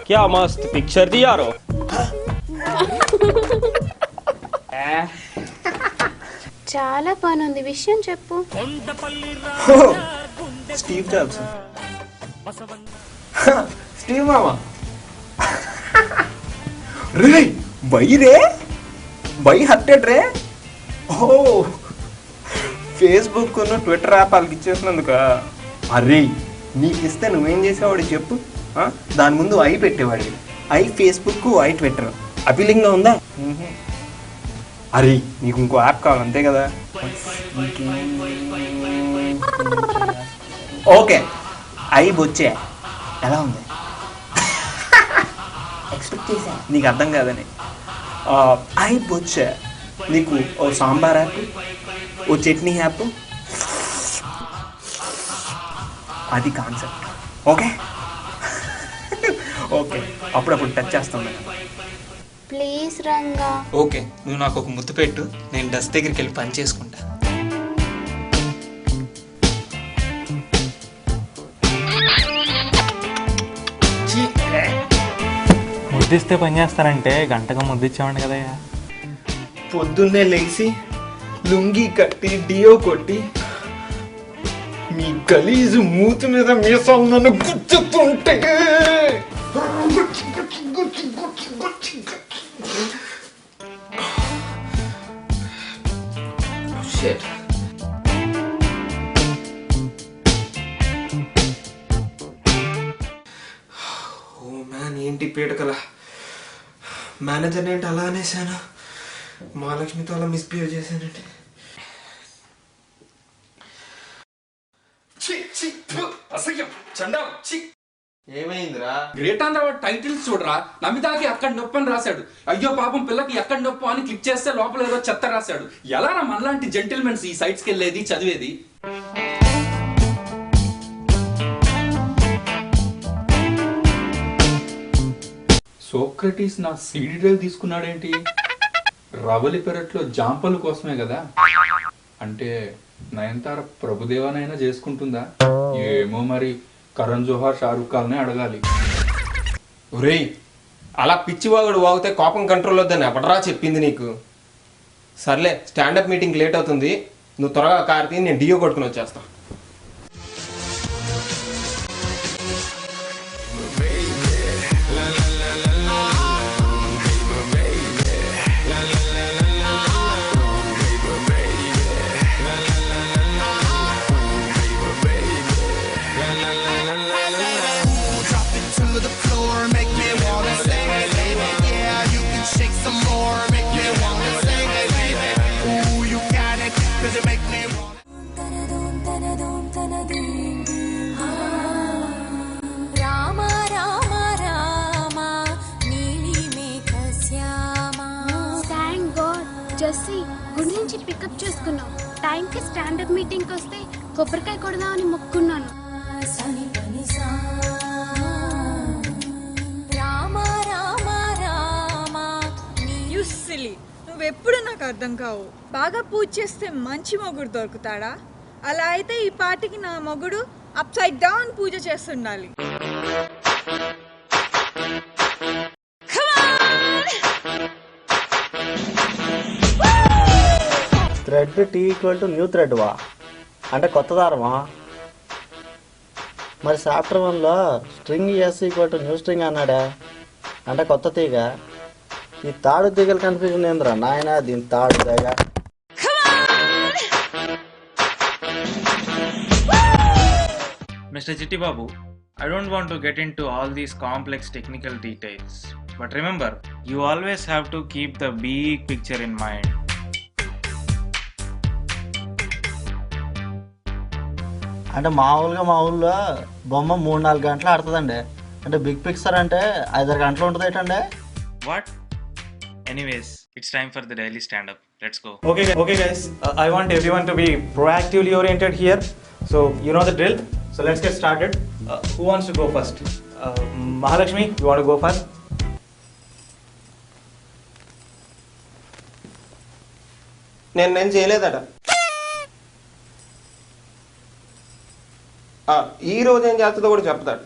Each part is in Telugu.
क्या मस्त पिक्चर दी यारो। చాలా పని ఉంది, విషయం చెప్పు. Steve jobs. స్టీవ్ మామా రే by by hurted ray. Oh Facebook Twitter app వాళ్ళకి ఇచ్చేసినందుక. అరే నీకు ఇస్తే నువ్వేం చేసేవాడు చెప్పు. దాని ముందు ఐ పెట్టేవాడి. I Facebook, I Twitter. అపీలింగ్గా ఉందా? అరే నీకు ఇంకో యాప్ కావాలి అంతే కదా. ఓకే ఐ బొచ్చే ఎలా ఉంది? ఎక్స్పెక్ట్ చేసా నీకు అర్థం కాదని. ఐ బొచ్చే నీకు ఓ సాంబార్ యాప్, ఓ చట్నీ యాప్, అది కాన్సెప్ట్. ఓకే ఓకే అప్పుడప్పుడు టచ్ చేస్తాం మేడం. ప్లీజ్ రంగా. ఓకే నువ్వు నాకు ఒక ముద్దు పెట్టు, నేను డస్ట్ దగ్గరికి వెళ్ళి పని చేసుకుంటా. ముద్దిస్తే పని చేస్తానంటే గంటగా ముద్దిచ్చామండి కదయ్యా. పొద్దున్నే లేచి లుంగి కట్టి డియో కొట్టి మీ గలీజు మూతి మీద మీసాలు నన్ను గుచ్చుతుంటే ఏంటి పీడకల మేనేజర్ ఏంటి అలా అనేసాను, మహాలక్ష్మితో అలా మిస్బిహేవ్ చేశానండి. ఏమైందిరా? గ్రేట్ ఆంధ్ర టైటిల్స్ చూడరా. నమితాకి అక్కడ నొప్పి అని రాశాడు. అయ్యో పాపం పిల్లకి ఎక్కడ నొప్పి అని క్లిక్ చేస్తే లోపల ఏదో చెత్త రాశాడు. ఎలా రా మనలాంటి జెంటిల్మెన్స్ ఈ సైట్స్కి వెళ్ళేది చదివేది? సోక్రటీస్ నా సీడీటైల్ తీసుకున్నాడేంటి? రవలి పెరట్లో జాంపల కోసమే కదా. అంటే నయనతార ప్రభుదేవానైనా చేసుకుంటుందా ఏమో మరి. కరణ్ జోహార్, షారూక్ ఖాన్నే అడగాలి. ఒరేయ్ అలా పిచ్చివాగుడు వాగితే కోపం కంట్రోల్ వద్దని ఎవడరా చెప్పింది నీకు? సర్లే స్టాండప్ మీటింగ్ లేట్ అవుతుంది, నువ్వు త్వరగా కార్ తీ, నేను డియో కొట్టుకుని వచ్చేస్తా. జెస్సీ గుడి నుంచి పికప్ చేసుకున్నావు. టైంకి స్టాండప్ మీటింగ్కి వస్తే కొబ్బరికాయ కొడదామని మొక్కున్నాను. నువ్వెప్పుడు నాకు అర్థం కావు. బాగా పూజ చేస్తే మంచి మొగుడు దొరుకుతాడా? అలా అయితే ఈ పాటికి నా మొగుడు అప్ సైడ్ డౌన్ పూజ చేస్తుండాలి. Thread T equal to new thread వా అంటే కొత్త దారమా? మరి చాప్టర్ 1లో string S equal to new string అన్నాడా అంటే కొత్త తీగ. ఈ తాడు తీగల కన్ఫ్యూజన్ ఏంద్రా నాయన, దీని తాడు తీగ. Mr. Chitti Babu, I don't want to get into all these complex technical details. But remember, you always have to keep the big picture in mind. అంటే మామూలుగా మా ఊళ్ళో బొమ్మ 3-4 గంటలు ఆడుతుందండి. అంటే బిగ్ పిక్చర్ అంటే 5-6 గంటలు ఉంటుంది ఏంటండి? What? Anyways, it's time for the daily stand-up. Let's go. Okay, guys. I want everyone to be proactively oriented here. So you know the drill. So let's get started. Who wants to go first? Mahalakshmi, you want to go first? నేను చేయలేదట. ఈ రోజు ఏం చేస్తుందో కూడా చెప్తాడు.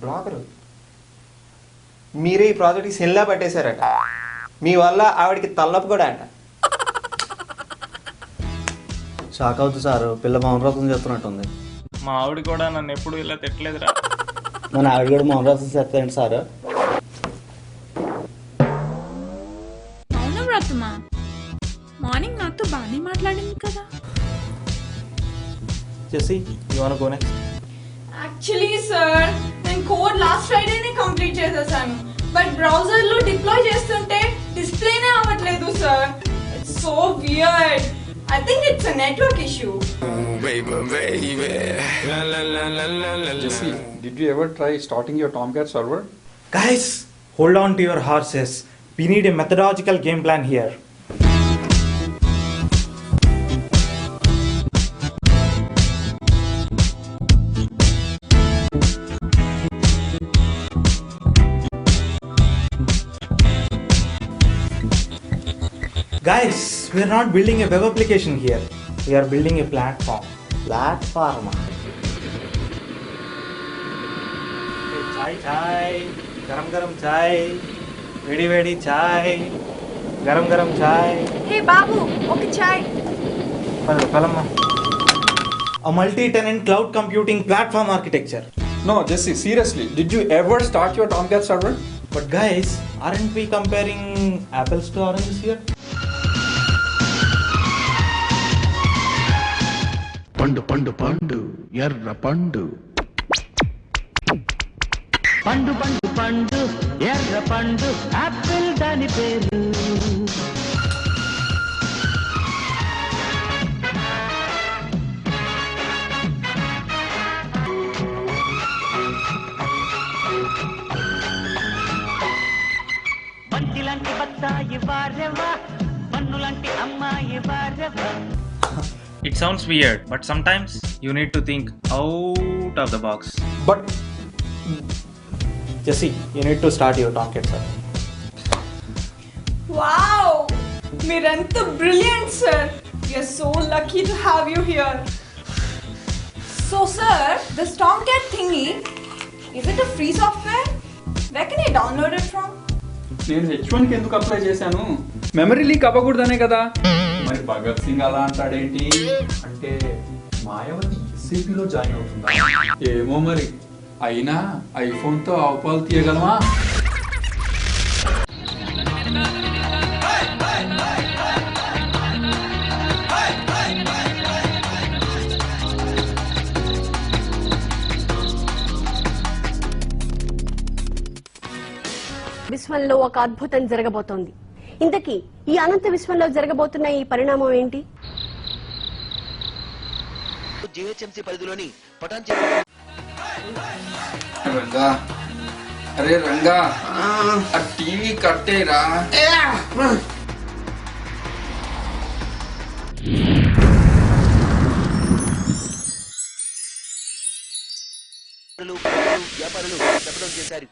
బ్లాగరు మీరే ఈ ప్రాజెక్ట్కి సెల్లా పట్టేశారట. మీ వల్ల ఆవిడకి తలనొప్పి కూడా అంట. షాక్ అవుతుంది సార్. పిల్ల మౌనవ్రతం చేస్తున్నట్టుంది. మా ఆవిడ కూడా నన్ను ఎప్పుడు ఇలా తిట్టలేదురా. మన ఆవిడ కూడా మౌనవ్రతం చేస్తాయండి సార్. మౌనవ్రతమా? మార్నింగ్ నాతో బాగానే మాట్లాడింది కదా. Jesse, you want to go next? Actually sir నేను కోడ్ లాస్ట్ ఫ్రైడేనే కంప్లీట్ చేసేసాను. బట్ బ్రౌజర్లో డిప్లాయ్ చేస్తుంటే డిస్ప్లేనే అవ్వట్లేదు sir. It's so weird. I think it's a network issue. Jesse, did you ever try starting your Tomcat server? Guys, hold on to your horses. We need a methodological game plan here. Guys, we are not building a web application here. We are building a platform. ప్లాట్ఫార్మా? Chai, garam chai, vedi chai, garam chai. హే బాబు, ఒక చాయ్. Palamma. A multi-tenant cloud computing platform architecture. No, Jesse, seriously, did you ever start your Tomcat server? But guys, aren't we comparing apples to oranges here? పండు పండు పండు ఎర్ర పండు పండు పండు పండు ఎర్ర పండు ఆపిల్ దాని పేరు. బంతిలాంటి బత్తాయి వారెవా, పన్నులాంటి అమ్మాయి వారెవా. It sounds weird, but sometimes you need to think out of the box. But Jesse, you need to start your Tomcat sir. Wow! మీరెంత brilliant sir. We're so lucky to have you here. So sir, this Tomcat thingy, is it a free software? Where can I download it from? నేను H1కి ఎందుకు అప్లై చేశాను? మెమరీ లీక్ అవ్వకూడదనే కదా. మరి భగత్ సింగ్ అలా అంటాడేంటి? అంటే మాయావతి ఎస్ఏపీలో జాయిన్ అవుతుందా? ఏమో మరి. అయినా ఐఫోన్తో ఆవుపాలు తీయగలమా? విశ్వంలో ఒక అద్భుతం జరగబోతోంది. ఇంతకీ ఈ అనంత విశ్వంలో జరగబోతున్న ఈ పరిణామం ఏంటి? జీహెచ్ఎంసీ పరిధిలోని రంగా, అరే రంగా, ఆ టీవీ కట్టేరా. వ్యాపారులు శపథం చేశారు.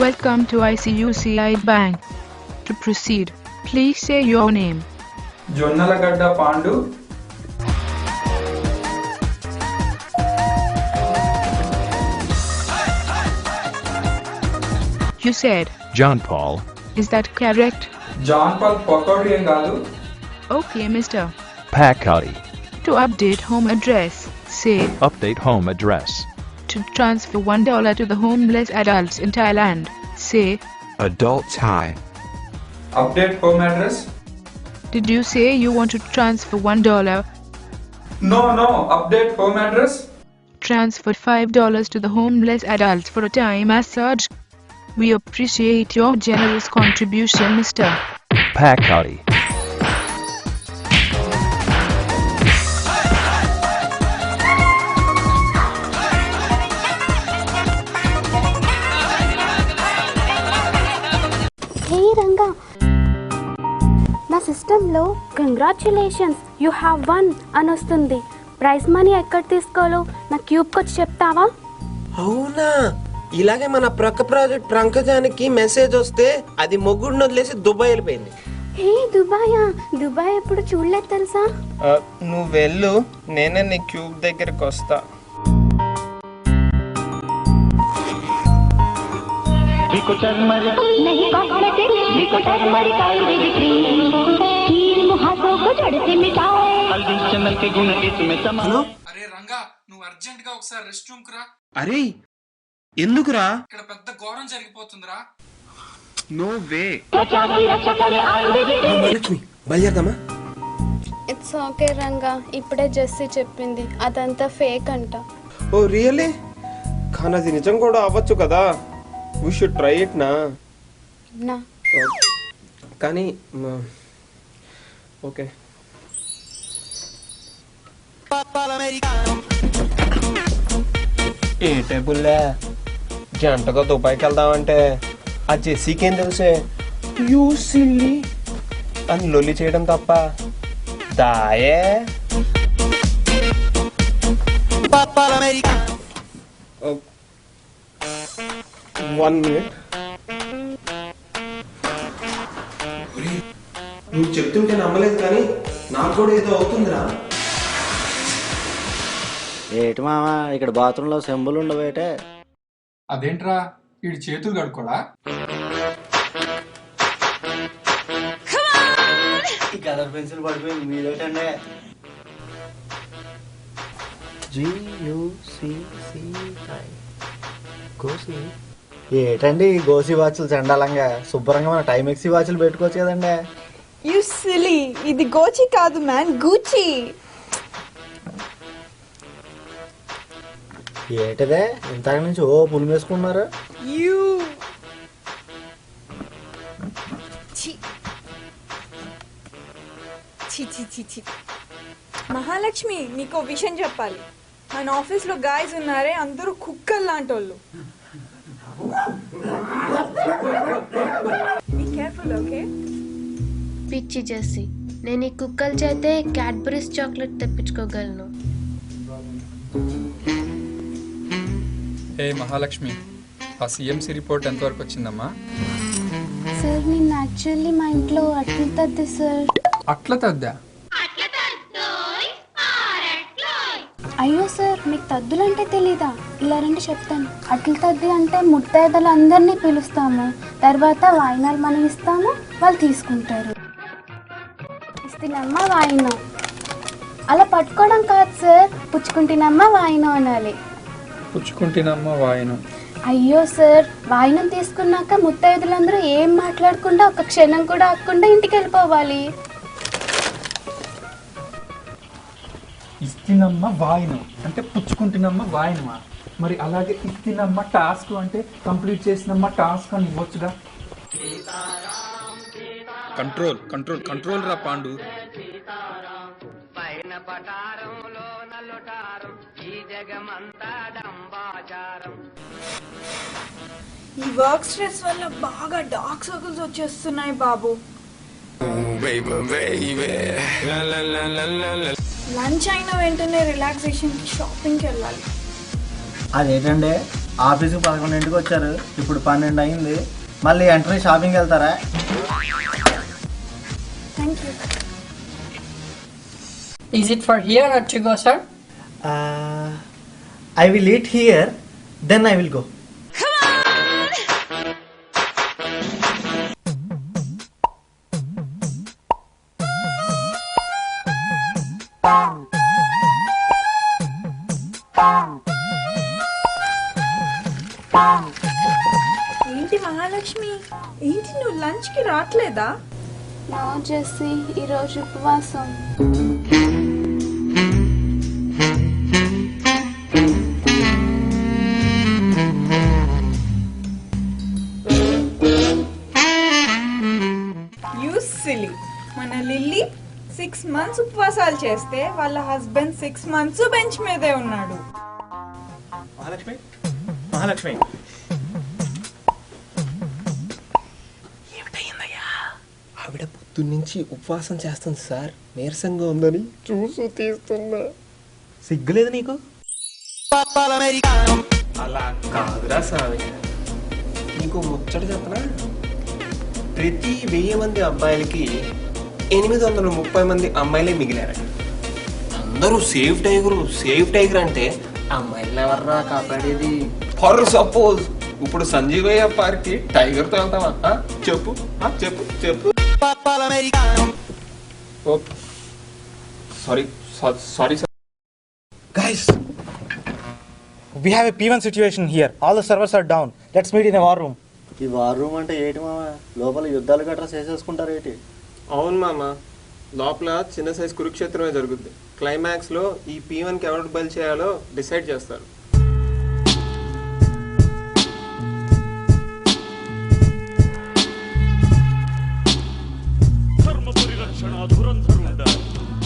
Welcome to ICICI Bank. To proceed, please say your name. Jonnalagadda Pandu. You said John Paul. Is that correct? John Paul pakodi ఏం కాదు. Okay, mister. Pakati. To update home address, say Update home address. to transfer $1 to the homeless adults in Thailand. Say, Adult Thai. Update home address? did you say you want to transfer $1? No, update home address? Transfer $5 to the homeless adults for a Thai massage. We appreciate your generous contribution, Mr. Pakati. హే రంగా, నా సిస్టంలో కంగ్రాచులేషన్స్ యూ హ్యావ్ వన్ అని వస్తుంది. ప్రైజ్ మనీ ఎక్కడ తీసుకోవాలో నా క్యూబ్కి వచ్చి చెప్తావా? అవునా, ఇలాగే మన ప్రక్క ప్రాజెక్ట్ ప్రంకజానికి మెసేజ్ వస్తే అది మొగ్గుడిని వదిలేసి దుబాయ్ వెళ్ళిపోయింది. హే దుబాయా? దుబాయ్ ఎప్పుడు చూడలేదు తెలుసా? నువ్వు వెళ్ళు, నేనే నీ క్యూబ్ దగ్గరికి వస్తా. హలో, అరే రంగా, నువ్వు అర్జెంట్ గా ఒకసారి రెస్ట్ రూమ్ కు రా. అరే ఎందుకురా? ఇక్కడ పెద్ద ఘోరం జరిగిపోతుందిరా. No way. లక్ష్మి బయలుదేరదామా? ఇట్స్ ఓకే రంగా, ఇప్పుడే జెస్సీ చెప్పింది అదంతా ఫేక్ అంట. Oh really? కానీ అది నిజం కూడా అవ్వచ్చు కదా. వీ షుడ్ ట్రై ఇట్ నా. కానీ ఓకే. ఏ టేబుల్లే జంటగా దుబాయ్కి వెళ్దామంటే ఆ జెస్సీకేం తెలుసే, యూ సిల్లీ అని లొల్లి చేయడం తప్ప దాయే. 1 minute. నువ్వు చెప్తుంటే నమ్మలేదు కానీ నాకు కూడా ఏదో అవుతుందిరా. ఏటి మామా, ఇక్కడ బాత్రూంలో సెంబులు ఉండవేటే? అదేంట్రా, వీడి చేతులు కడుకోడా? ఈ కలర్ పెన్సిల్ పడిపోయింది మీదేటండి. ఏటండి ఈ గోసి వాచ్లు చండాలంగా? శుభ్రంగా మన టైమెక్సీ వాచ్లు పెట్టుకోవచ్చు కదండి. యు సిలీ, ఇది గోచి కాదు మ్యాన్, గూచి. ఏటదే ఇంతకు నుంచి ఓ పులు వేసుకున్నారు? యూ మహాలక్ష్మి, నీకు విషయం చెప్పాలి. మన ఆఫీస్లో గాయస్ ఉన్నారే, అందరూ కుక్కలు లాంటి వాళ్ళు. Be careful, okay? పిచ్చి జెస్సీ, నేను ఈ కుక్కల చేతే క్యాడ్బరీస్ చాక్లెట్ తెప్పించుకోగలను. ఏ మహాలక్ష్మి, ఆ సిఎంసి రిపోర్ట్ ఎంతవరకు వచ్చిందమ్మా? సార్, నేను యాక్చువల్లీ మా ఇంట్లో అట్ల తద్ది సార్. అట్ల తద్దా? అయ్యో సార్, మీకు తద్దులంటే తెలీదా? ఇలా రండి చెప్తాను. అట్ల తద్ది అంటే ముత్తైదలు అందరినీ పిలుస్తాము, తర్వాత వాయినాలు మనం ఇస్తాము, వాళ్ళు తీసుకుంటారు. ఇస్తేనమ్మా వాయినం. అలా పట్టుకోవడం కాదు సార్, పుచ్చుకుంటేనమ్మా వాయినం అనాలి. పుచ్చుకుంటేనమ్మా వాయనం? అయ్యో సార్, వాయినం తీసుకున్నాక ముత్తైదులందరూ ఏం మాట్లాడకుండా ఒక క్షణం కూడా ఆగకుండా ఇంటికి వెళ్ళిపోవాలి. ఇస్తినమ్మ వాయినం అంటే పుచ్చుకుంటున్నమ్మ వాయినమా? మరి అలాగే ఇస్తినమ్మ టాస్క్ అంటే కంప్లీట్ చేసినమ్మ టాస్క్ అని ఇవ్వచ్చుగా. కంట్రోల్ కంట్రోల్ కంట్రోల్ రా పాండు. ఈ వర్క్ స్ట్రెస్ వల్ల బాగా డార్క్ సర్కిల్స్ వచ్చేస్తున్నాయి బాబు. లంచ్ అయిన వెంటనే రిలాక్సేషన్కి షాపింగ్కి వెళ్ళాలి. అదేంటండి, ఆఫీస్కి 11ంటికి వచ్చారు, ఇప్పుడు 12 అయింది, మళ్ళీ వెంటనే షాపింగ్కి వెళ్తారా? Thank you. Is it for here or to go, sir? I will eat here, then I will go. Mahalakshmi, ఏంటి నువ్వు లంచ్కి రావట్లేదా? నో జెస్సీ, ఈరోజు ఉపవాసం. You silly. మన లిల్లీ 6 months ఉపవాసాలు చేస్తే వాళ్ళ హస్బెండ్ 6 months బెంచ్ మీదే ఉన్నాడు. మహాలక్ష్మి, మహాలక్ష్మి, ఆవిడ పొద్దున్నుంచి ఉపవాసం చేస్తుంది సార్, నీరసంగా ఉందని చూసు తీస్తున్నా. సిగ్గులేదు నీకు? అలా కాదురా స్వామి, నీకు ముచ్చట చెప్పనా? ప్రతి 1000 మంది అబ్బాయిలకి 830 మంది అమ్మాయిలే మిగిలారట. అందరూ సేఫ్ టైగర్ అంటే అమ్మాయిలు ఎవర్రా కాపాడేది? ఫర్ సపోజ్ ఇప్పుడు సంజీవయ్య పార్క్ టైగర్తో వెళ్తావా? చెప్పు చెప్పు చెప్పు. Sorry sorry sir. Guys, we have a P1 situation here. All the servers are down. Let's meet in a war room. ఈ వార్ రూమ్ అంటే ఏంటి మామ? లోపల యుద్ధాలు గట్రా చేసేసుకుంటారు ఏంటి? అవును మామ, లోపల చిన్న సైజ్ కురుక్షేత్రమే జరుగుద్ది. క్లైమాక్స్లో ఈ P1కి ఎవరు బయలు చేయాలో డిసైడ్ చేస్తారు.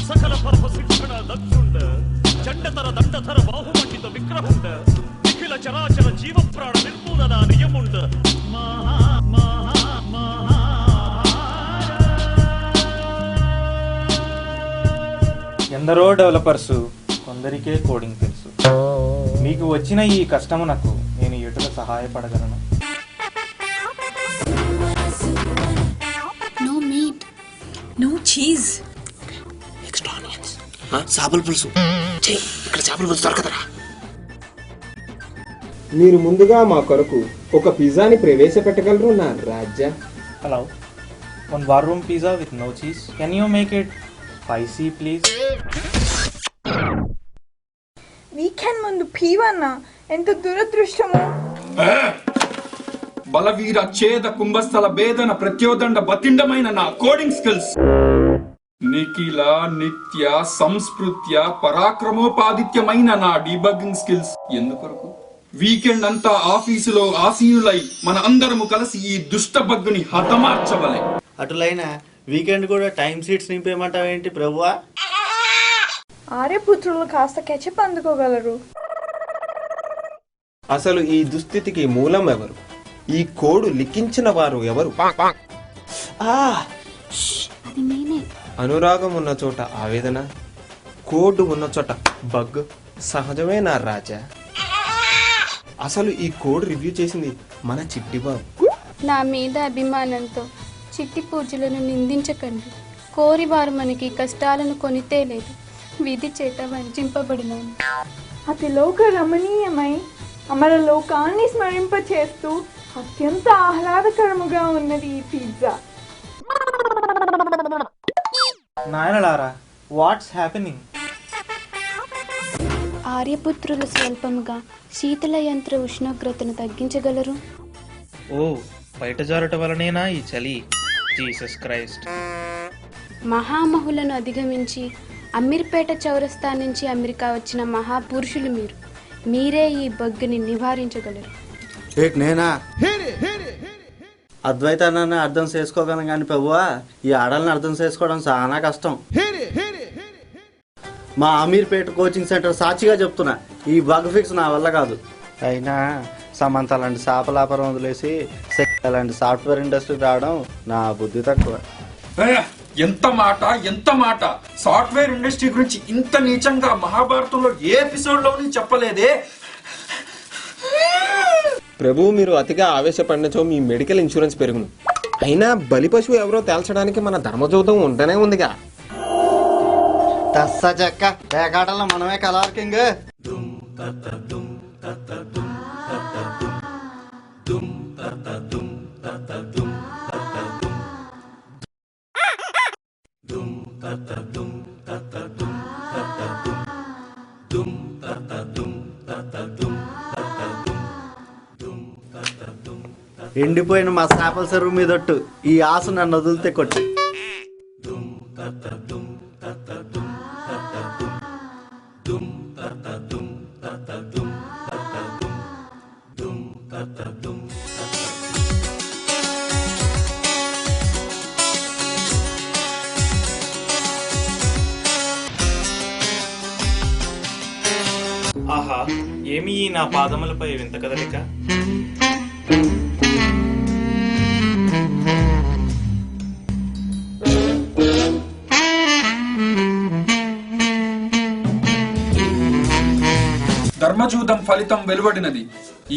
సకల పర్వ శిక్షణ దక్షుండ చండతర దండధర బాహుమండిత విగ్రహుండ నిఖిల చరాచర జీవ ప్రాణ నిర్మూలన నియముండ. ఎందరో డెవలపర్స్, కొందరికే కోడింగ్ తెలుసు. మీకు వచ్చిన ఈ కష్టమునకు నేను ఎటుల సహాయపడగలను? No meat, no cheese, next onions, చేపల పులుసు. ఇక్కడ చేపల పులుసు దొరకదరా? మీరు ముందుగా మా కొరకు ఒక పిజ్జాని ప్రవేశపెట్టగలరు నా రాజా? Hello, one war room pizza with no cheese. Can you make it spicy, please? Weekend ముందు పీవన్నా, ఎంత దురదృష్టము. బలవీర ఛేద కుంభస్థల భేదన ప్రత్యోదండ బతిండమైన నా కోడింగ్ స్కిల్స్ నిఖిల నిత్య సంస్కృత్య పరాక్రమోపాదిత్యమైన నా డీబగ్గింగ్ స్కిల్స్ ఎందుకొరకు? వీకెండ్ అంతా ఆఫీసులో ఆసీనులై మన అందరము కలిసి ఈ దుష్ట బగ్గుని హతమార్చవలే. అటులైన వీకెండ్ కూడా టైం షీట్స్ నింపేయమంటావేంటి ప్రభువా? ఆర్యపుత్రులు కాస్త కెచప్ అందుకోగలరు. అసలు ఈ దుస్థితికి మూలం ఎవరు? ఈ కోడు లిఖించిన వారు ఎవరు? అది నేనే. అనురాగం ఉన్న చోట ఆవేదన, కోడ్ ఉన్న చోట బగ్ సహజమే నా రాజా. అసలు ఈ కోడ్ రివ్యూ చేసింది మన చిట్టి బాబు. నా మీద అభిమానంతో చిట్టి పూజలను నిందించకండి. కోరి వారు మనకి కష్టాలను కొనితే లేదు, విధి చేత వంచింపబడినాను. అతిలోక రమణీయమై అమర లోకాన్ని స్మరింప చేస్తూ అత్యంత ఆహ్లాదకరముగా ఉన్నది ఈ పిజ్జా. నాయనలారా, వాట్స్ హ్యాపెనింగ్? ఆర్యపుత్రులు స్వల్పముగా శీతల యంత్ర ఉష్ణోగ్రతను తగ్గించగలరు. ఓ, బయట జారుట వలనేనా ఈ చలి? Jesus Christ. మహామహులను అధిగమించి అమీర్పేట చౌరస్తా నుంచి అమెరికా వచ్చిన మహాపురుషులు మీరు. మీరే ఈ బగ్గుని నివారించగలరు. నేనా? అద్వైతాన్ని అర్థం చేసుకోగలను కానీ ప్రభువా, ఈ ఆడల్ని అర్థం చేసుకోవడం చాలా కష్టం. మా అమీర్పేట కోచింగ్ సెంటర్ సాక్షిగా చెప్తున్నా, ఈ బగ్ ఫిక్స్ నా వల్ల కాదు. అయినా సమంత లాంటి శాపలాపరం వదిలేసి లాంటి సాఫ్ట్వేర్ ఇండస్ట్రీకి రావడం నా బుద్ధి తక్కువ. ఎంత మాట! సాఫ్ట్వేర్ ఇండస్ట్రీ గురించి ఇంత నీచంగా మహాభారతంలో ఏ ఎపిసోడ్ లోని చెప్పలేదే. ప్రభు, మీరు అతిగా ఆవేశపడినచో మీ మెడికల్ ఇన్సూరెన్స్ పెరుగును. అయినా బలి పశువు ఎవరో తేల్చడానికి మన ధర్మజోతం ఉంటూనే ఉందిగా. తస్స చెక్క పేకాటల్లో మనమే కలార్కింగ్. ఎండిపోయిన మా చేపల చెరువు మీదొట్టు ఈ ఆశ నన్ను వదిలితే కొట్టు. ఆహా, ఏమి ఈ నా పాదములపై వింత కదలిక? ధర్మజూదం ఫలితం వెలువడినది.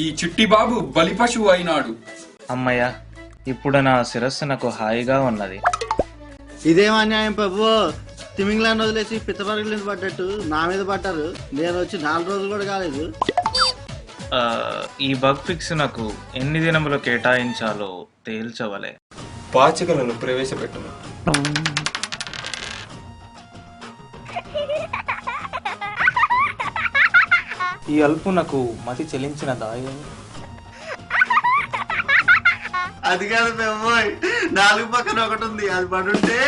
ఈ చిట్టి బాబు బలిపశువు అయినాడు. అమ్మయ్య, ఇప్పుడు నా శిరస్సు నాకు హాయిగా ఉన్నది. ఇదేం అన్యాయం ప్రభు, తిమింగ్లాన్ని వదిలేసి పిత్తపరుగులు పడ్డట్టు నా మీద పడ్డారు. నేను వచ్చి 4 రోజులు కూడా కాలేదు. ఈ బగ్ ఫిక్స్ నాకు ఎన్ని దినములు కేటాయించాలో తేల్చవలే. పాచికలను ప్రవేశపెట్టను. ఈ అల్పు నాకు మతి చెలించిన దాయం. అది కాదు ప్రభు, 4 పక్కన ఒకటి ఉంది, అది పడుంటే.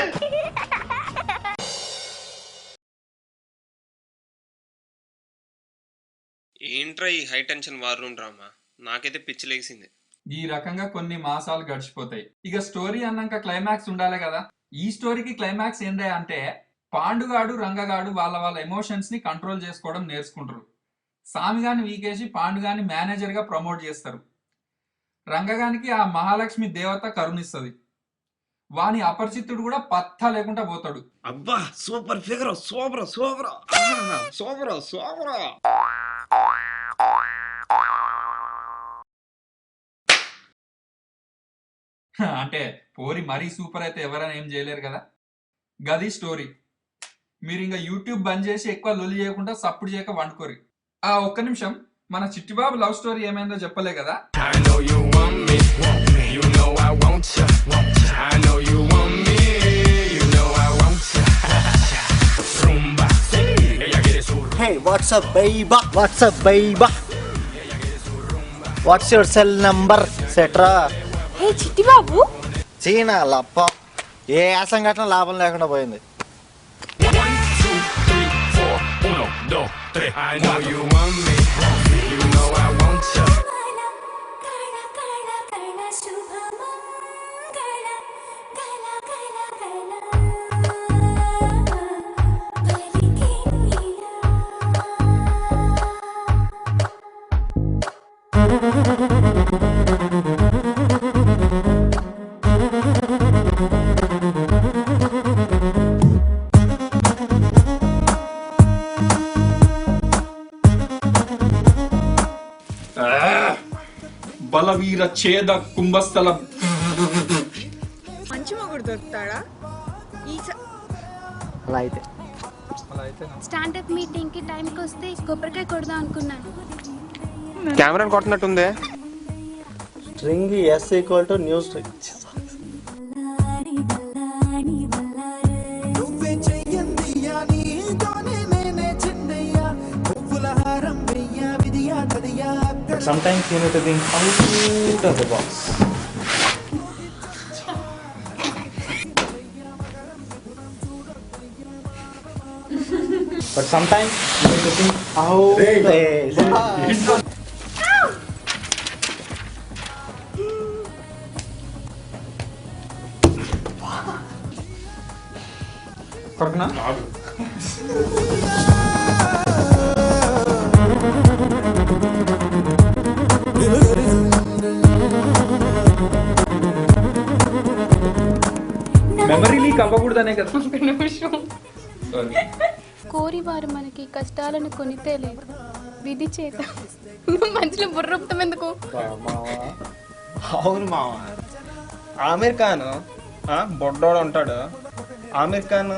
ఏంట్రా ఈ high tension war room drama? నాకైతే పిచ్చి లేసింది. ఈ రకంగా కొన్ని మాసాలు గడిచిపోతాయి. ఇక స్టోరీ అన్నాక క్లైమాక్స్ ఉండాలి కదా. ఈ స్టోరీకి క్లైమాక్స్ ఏందా అంటే, పాండుగాడు రంగగాడు వాళ్ళ ఎమోషన్స్ ని కంట్రోల్ చేసుకోవడం నేర్చుకుంటారు. సామిగాని వీకేసి పాండుగాని మేనేజర్ గా ప్రమోట్ చేస్తారు. రంగగానికి ఆ మహాలక్ష్మి దేవత కరుణిస్తుంది. వాని అపరిచితుడు కూడా పత్తా లేకుండా పోతాడు. అబ్బా super figure, super super super super. అంటే పోరి మరీ సూపర్ అయితే ఎవరైనా ఏం చేయలేరు కదా. గది స్టోరీ. మీరు ఇంకా యూట్యూబ్ బంద్ చేసి ఎక్కువ లొల్లి చేయకుండా సప్పుడు చేయక వండుకోరి. ఆ ఒక్క నిమిషం, మన చిట్టిబాబు లవ్ స్టోరీ ఏమైందో చెప్పలే కదా. Hey, what's up, baby? What's up, baby? What's your cell number, etc. హే చిట్టి బాబు, చీనా లప్ప, ఏ సంఘటన లాభం లేకుండా పోయింది. బలవీర ఛేద కుంభస్థల. మంచి మొగుడు దొరుకుతాడా? అలా అయితే స్టాండప్ మీటింగ్ కి టైంకి వస్తే కొబ్బరికాయ కొడదాం అనుకున్నాను. కెమెరాని కొట్టినట్టుందే. String S = new string. But sometimes you need to think out of the box. But sometimes you need to think out of the box. కొడుకునా? మెమరీ లీక్ అవ్వకూడదనే కదా. కోరి వారు మనకి కష్టాలను కొనితే లేదు, విధి చేత. మంచిలో బుర్రొప్తం ఎందుకు? అవును మావ, ఆమిర్ ఖాన్ బొడ్డోడు ఉంటాడు. ఆమిర్ ఖాన్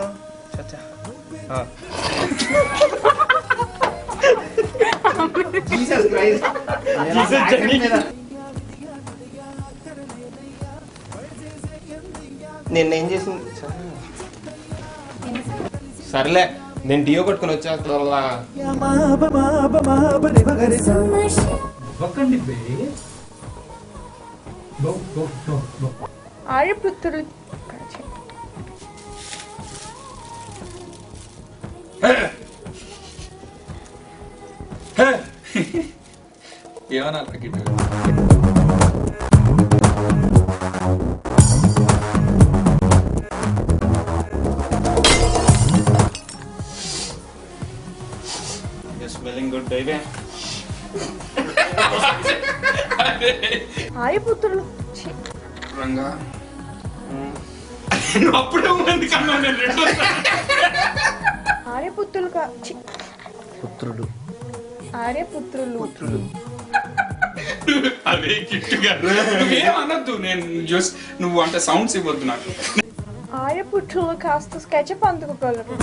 నిన్నేం చేసింది? సర్లే, నేను డియో కొట్టుకుని వచ్చేస్తా. ఆర్యపుత్రులు ఏమన్నా గిట్టు You're smelling good, baby. ఆర్యపుత్రులు Ranga నువ్వు అప్పుడే ఉంది కన్నా నేను రెండో ఆర్యపుత్రులు పుత్రుడు ఆర్యపుత్రులు అదే గిట్టుగా నువ్వేమనొద్దు, నేను జస్ట్ నువ్వు అంటే సౌండ్స్ ఇవ్వద్దు నాకు. ఆర్యపుత్రులు కాస్త స్కెచ్ అందుకోగలరు